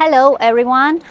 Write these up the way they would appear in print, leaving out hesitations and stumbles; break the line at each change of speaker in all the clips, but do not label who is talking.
Hello, everyone.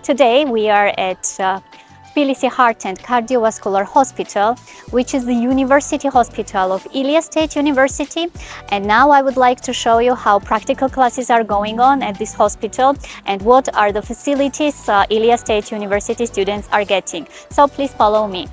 Today we are at Tbilisi Hartent Cardiovascular Hospital, which is the university hospital of Ilia State University. And now I would like to show you how practical classes are going on at this hospital and what are the facilities Ilia State University students are getting. So please follow me.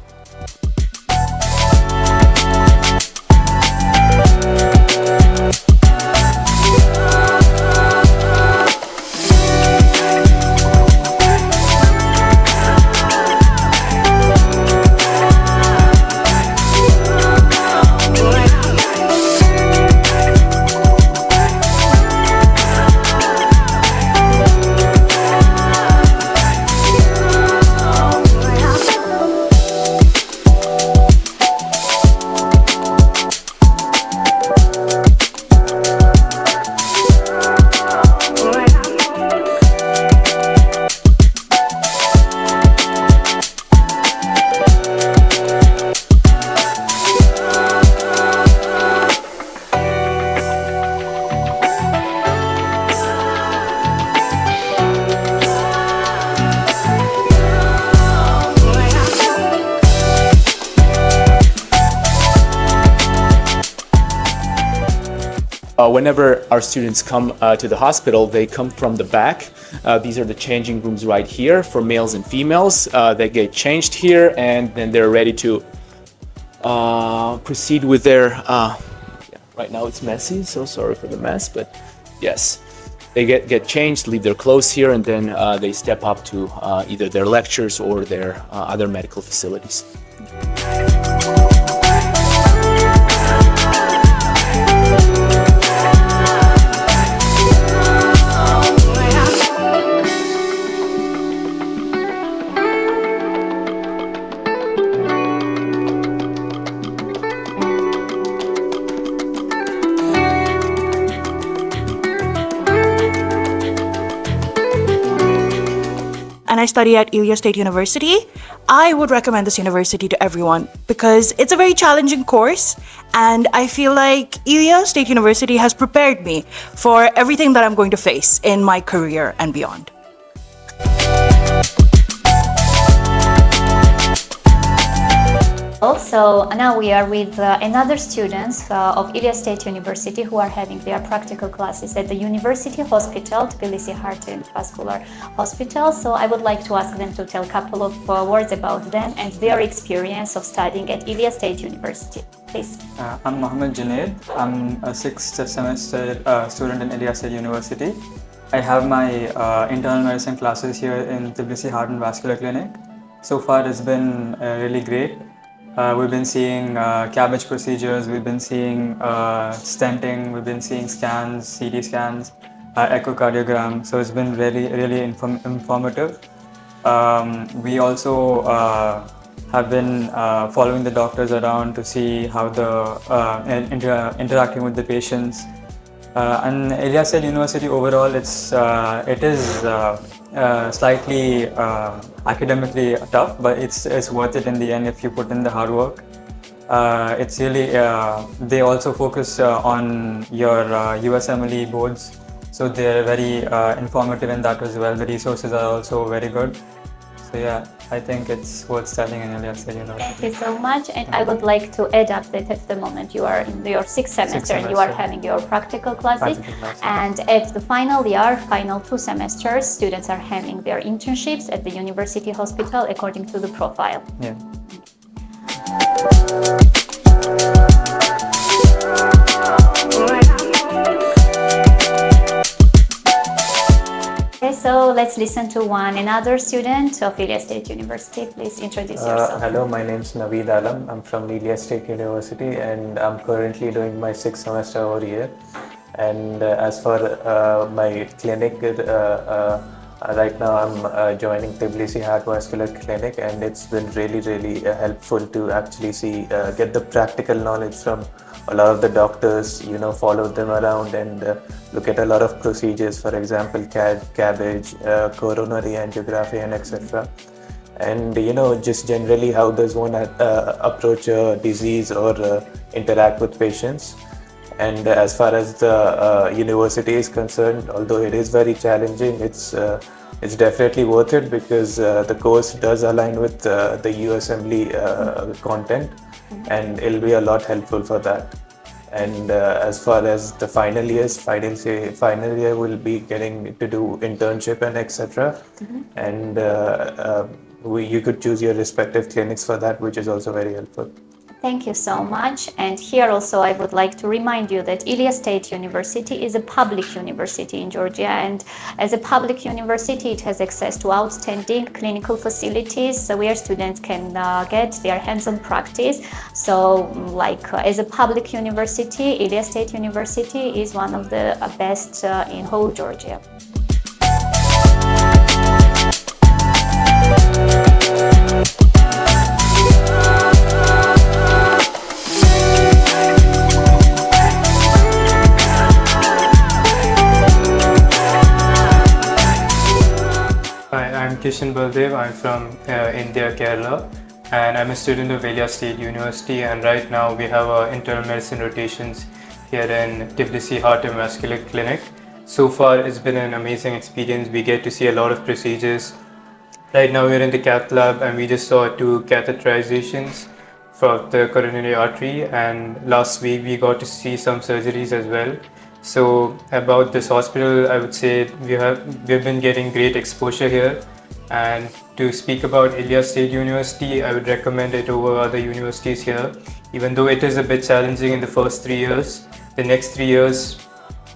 Whenever our students come to the hospital, they come from the back. These are the changing rooms right here for males and females. They get changed here and then they're ready to proceed with their, right now it's messy, so sorry for the mess, but yes. They get changed, leave their clothes here, and then they step up to either their lectures or their other medical facilities.
And I study at Ilia State University. I would recommend this university to everyone because it's a very challenging course, and I feel like Ilia State University has prepared me for everything that I'm going to face in my career and beyond.
Also, now we are with another students of Ilia State University who are having their practical classes at the University Hospital, Tbilisi Hartent Cardiovascular Hospital. So I would like to ask them to tell a couple of words about them and their experience of studying at Ilia State University. Please.
I'm Mohamed Junaid. I'm a sixth semester student in Ilia State University. I have my internal medicine classes here in Tbilisi Hartent Vascular Clinic. So far it's been really great. We've been seeing CABG procedures, we've been seeing stenting, we've been seeing scans, CT scans, echocardiogram. So it's been really informative. We also have been following the doctors around to see how the interacting with the patients. And Ilia State University overall, it is slightly academically tough, but it's worth it in the end if you put in the hard work. It's really they also focus on your USMLE boards, so they're very informative in that as well. The resources are also very good. So yeah, I think it's worth studying in Ilia State University.
Thank you so much. And I would like to add up that at the moment you are in your sixth semester and you are having your practical classes. And at the final year, final 2 semesters, students are having their internships at the University Hospital according to the profile.
Yeah.
Okay, so let's listen to another student of Ilia State University. Please introduce yourself.
Hello, my name is Naveed Alam. I'm from Ilia State University and I'm currently doing my 6th semester over here. And as for my clinic, right now I'm joining Tbilisi Heart Vascular Clinic, and it's been really helpful to actually get the practical knowledge from a lot of the doctors, follow them around and look at a lot of procedures, for example, CABG, coronary angiography and etc. And just generally how does one approach a disease or interact with patients. And as far as the university is concerned, although it is very challenging, it's definitely worth it because the course does align with the USMLE content, and it'll be a lot helpful for that. And as far as the final year will be getting to do internship and etc. And you could choose your respective clinics for that, which is also very helpful.
Thank you so much. And here also I would like to remind you that Ilia State University is a public university in Georgia, and as a public university it has access to outstanding clinical facilities where students can get their hands-on practice. So as a public university, Ilia State University is one of the best in whole Georgia.
Hi, I'm Kishan Baldev. I'm from India, Kerala, and I'm a student of Ilia State University. And right now we have internal medicine rotations here in Tbilisi Hartent Cardiovascular Clinic. So far, it's been an amazing experience. We get to see a lot of procedures. Right now we're in the cath lab, and we just saw 2 catheterizations for the coronary artery. And last week we got to see some surgeries as well. So about this hospital, I would say we've been getting great exposure here. And to speak about Ilia State University, I would recommend it over other universities here. Even though it is a bit challenging in the first 3 years, the next 3 years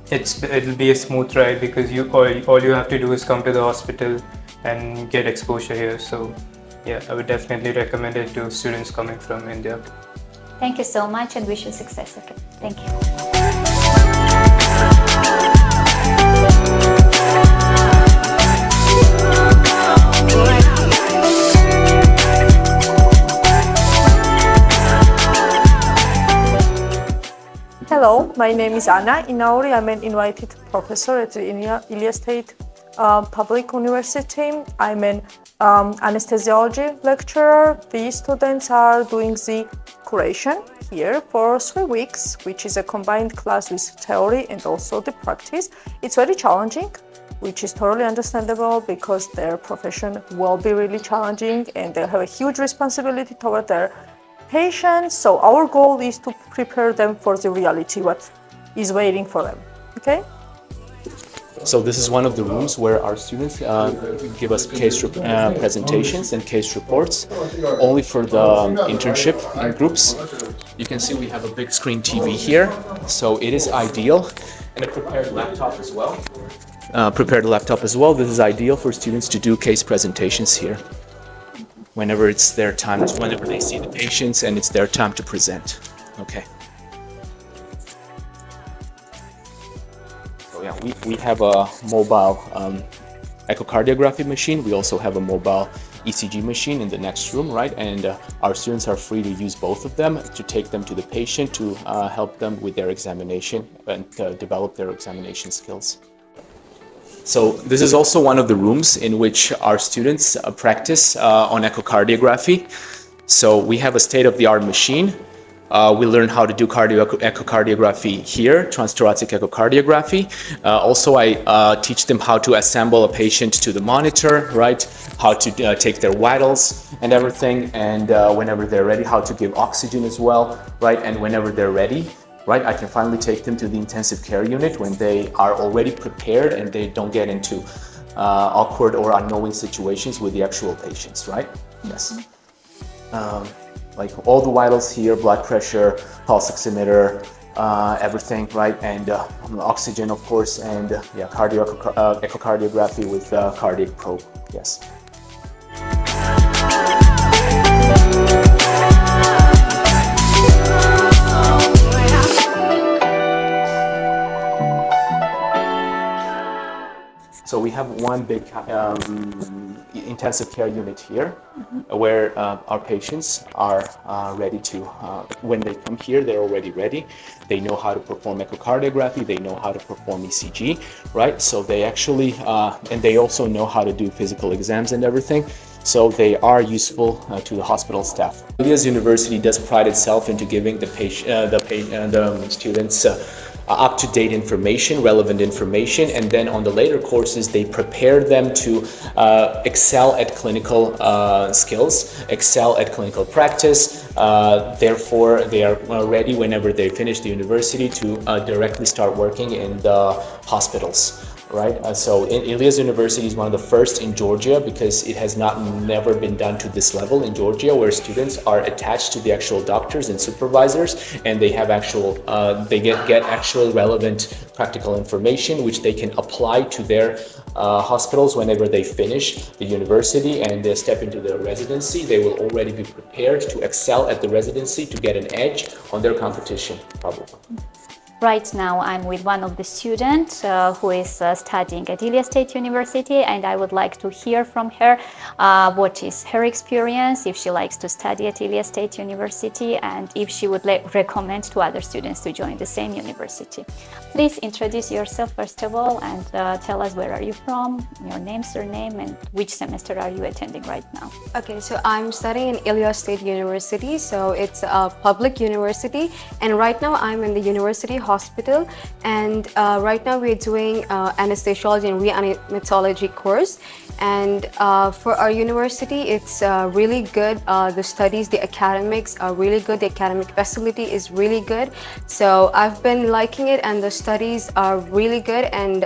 it'll be a smooth ride because all you have to do is come to the hospital and get exposure here. So yeah, I would definitely recommend it to students coming from India.
Thank you so much and wish you success. Okay. Thank you.
Hello, my name is Anna Inauri. I'm an invited professor at the Ilia State Public University. I'm an anesthesiology lecturer. The students are doing the curation here for 3 weeks, which is a combined class with theory and also the practice. It's very challenging, which is totally understandable because their profession will be really challenging and they have a huge responsibility toward their patients. So our goal is to prepare them for the reality, what is waiting for them. Okay?
So this is one of the rooms where our students give us case presentations and case reports, only for the internship in groups. You can see we have a big screen TV here, so it is ideal, and a prepared laptop as well. This is ideal for students to do case presentations here. Whenever it's their time, whenever they see the patients and it's their time to present. Okay. So yeah, we have a mobile echocardiography machine. We also have a mobile ECG machine in the next room, right? And our students are free to use both of them to take them to the patient to help them with their examination and develop their examination skills. So this is also one of the rooms in which our students practice on echocardiography. So we have a state-of-the-art machine. We learn how to do echocardiography here, transthoracic echocardiography. Also, I teach them how to assemble a patient to the monitor, right? How to take their vitals and everything. And whenever they're ready, how to give oxygen as well, right? And whenever they're ready, right, I can finally take them to the intensive care unit when they are already prepared and they don't get into awkward or unknowing situations with the actual patients, right? Yes. Like all the vitals here, blood pressure, pulse oximeter, everything, right? And oxygen, of course, and yeah, echocardiography with cardiac probe, yes. So we have one big intensive care unit here, where our patients are ready to, when they come here, they're already ready. They know how to perform echocardiography, they know how to perform ECG, right? So they actually, and they also know how to do physical exams and everything. So they are useful to the hospital staff. Ilia University does pride itself into giving the students up-to-date information, relevant information, and then on the later courses they prepare them to excel at clinical skills, excel at clinical practice. Therefore, they are ready whenever they finish the university to directly start working in the hospitals. Right, so Ilia University is one of the first in Georgia because it has never been done to this level in Georgia, where students are attached to the actual doctors and supervisors, and they have they get actual relevant practical information which they can apply to their hospitals whenever they finish the university and they step into their residency. They will already be prepared to excel at the residency to get an edge on their competition, probably.
Right now, I'm with one of the students who is studying at Ilia State University, and I would like to hear from her what is her experience, if she likes to study at Ilia State University, and if she would recommend to other students to join the same university. Please introduce yourself first of all and tell us where are you from, your name, surname, and which semester are you attending right now.
Okay, so I'm studying in Ilia State University, so it's a public university, and right now I'm in the University Hospital, and right now we're doing anesthesiology and reanimatology course, and for our university it's really good. The studies, the academics are really good, the academic facility is really good, so I've been liking it and the studies are really good, and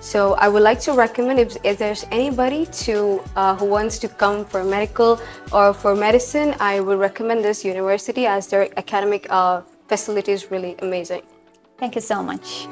so I would like to recommend if there's anybody who wants to come for medical or for medicine, I would recommend this university as their academic facility is really amazing.
Thank you so much.